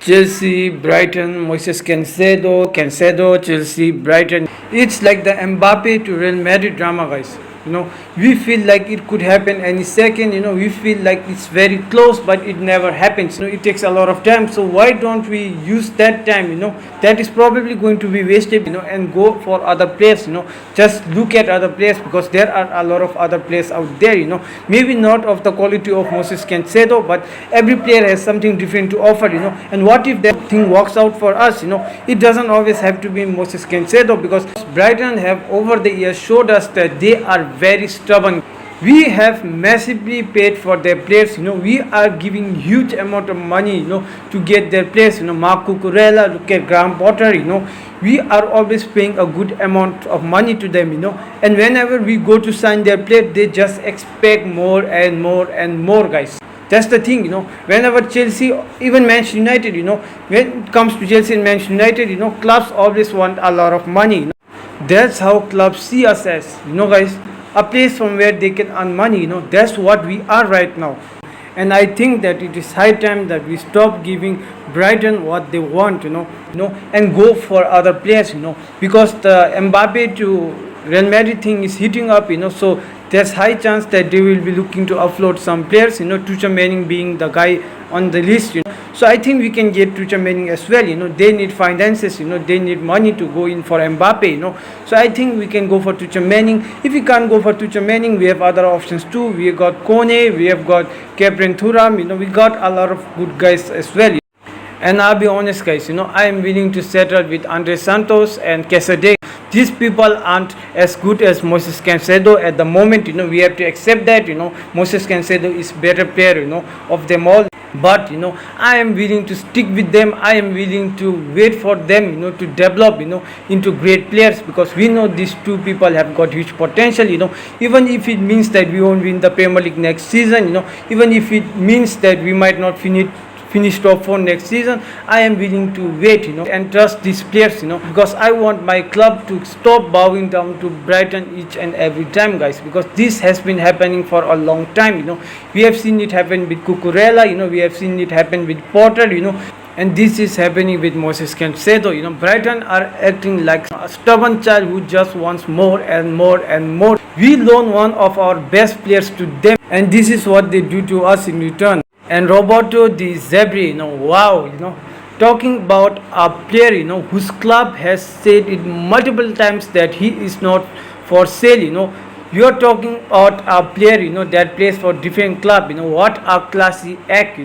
Chelsea, Brighton, Moisés Caicedo, Chelsea, Brighton. It's like the Mbappe to Real Madrid drama, guys. We feel like it could happen any second. We feel like it's very close, but it never happens. It takes a lot of time. So why don't we use that time? That is probably going to be wasted. And go for other players. Just look at other players because there are a lot of other players out there. Maybe not of the quality of Moisés Caicedo, but every player has something different to offer. And what if that thing works out for us? It doesn't always have to be Moisés Caicedo because Brighton have over the years showed us that they are very stubborn. We have massively paid for their players. We are giving huge amount of money to get their players. Mark Cucurella, look at Graham Potter. We are always paying a good amount of money to them. And whenever we go to sign their player, they just expect more and more and more, guys. That's the thing. Whenever Chelsea, even Manchester United, when it comes to Chelsea and Manchester United, clubs always want a lot of money. That's how clubs see us as, guys, a place from where they can earn money. That's what we are right now. And I think that it is high time that we stop giving Brighton what they want, and go for other players, because the Mbappe to Real Madrid thing is heating up, so there's high chance that they will be looking to offload some players, Tuchel Manning being the guy on the list, So I think we can get Tuchel Manning as well, They need finances, they need money to go in for Mbappe, So I think we can go for Tuchel Manning. If we can't go for Tuchel Manning, we have other options too. We have got Kone, we have got Captain Thuram, we got a lot of good guys as well. And I'll be honest, guys, I am willing to settle with Andre Santos and Quesada. These people aren't as good as Moisés Caicedo at the moment. We have to accept that. Moisés Caicedo is better player, of them all. But I am willing to stick with them. I am willing to wait for them, to develop, into great players, because we know these two people have got huge potential. Even if it means that we won't win the Premier League next season, even if it means that we might not finish top 4 next season, I am willing to wait, and trust these players, because I want my club to stop bowing down to Brighton each and every time, guys, because this has been happening for a long time. We have seen it happen with Cucurella, we have seen it happen with Potter, and this is happening with Moisés Caicedo. Brighton are acting like a stubborn child who just wants more and more and more. We loan one of our best players to them, and this is what they do to us in return. And Roberto the zebri, wow, talking about a player, whose club has said it multiple times that he is not for sale. You are talking about a player, that plays for different club. What a classy act,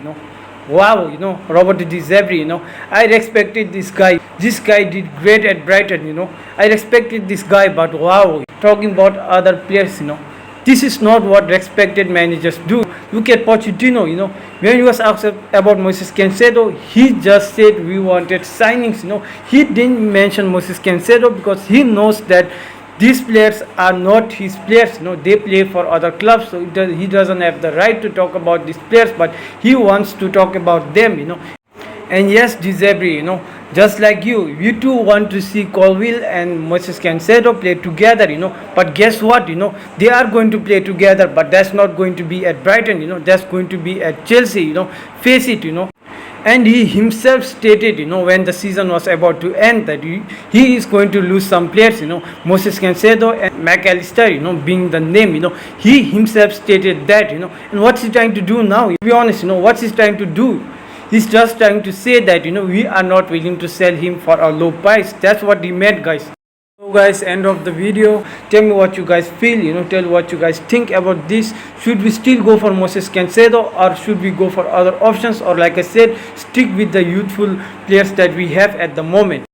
Wow, Roberto the zebri, I respected this guy. This guy did great at Brighton, I respected this guy, but wow, talking about other players, this is not what respected managers do. Look at Pochettino, when he was asked about Moisés Caicedo, he just said we wanted signings, He didn't mention Moisés Caicedo because he knows that these players are not his players, they play for other clubs, so he doesn't have the right to talk about these players, but he wants to talk about them, And yes, Zebri, just like you too want to see Colville and Moisés Caicedo play together, But guess what, they are going to play together, but that's not going to be at Brighton, That's going to be at Chelsea, Face it, And he himself stated, when the season was about to end, that he is going to lose some players, Moisés Caicedo and McAllister, being the name, He himself stated that, And what's he trying to do now? To be honest, what's he trying to do? He's just trying to say that, we are not willing to sell him for a low price. That's what he meant, guys. So guys, end of the video. Tell me what you guys feel, tell what you guys think about this. Should we still go for Moisés Caicedo, or should we go for other options, or like I said, stick with the youthful players that we have at the moment?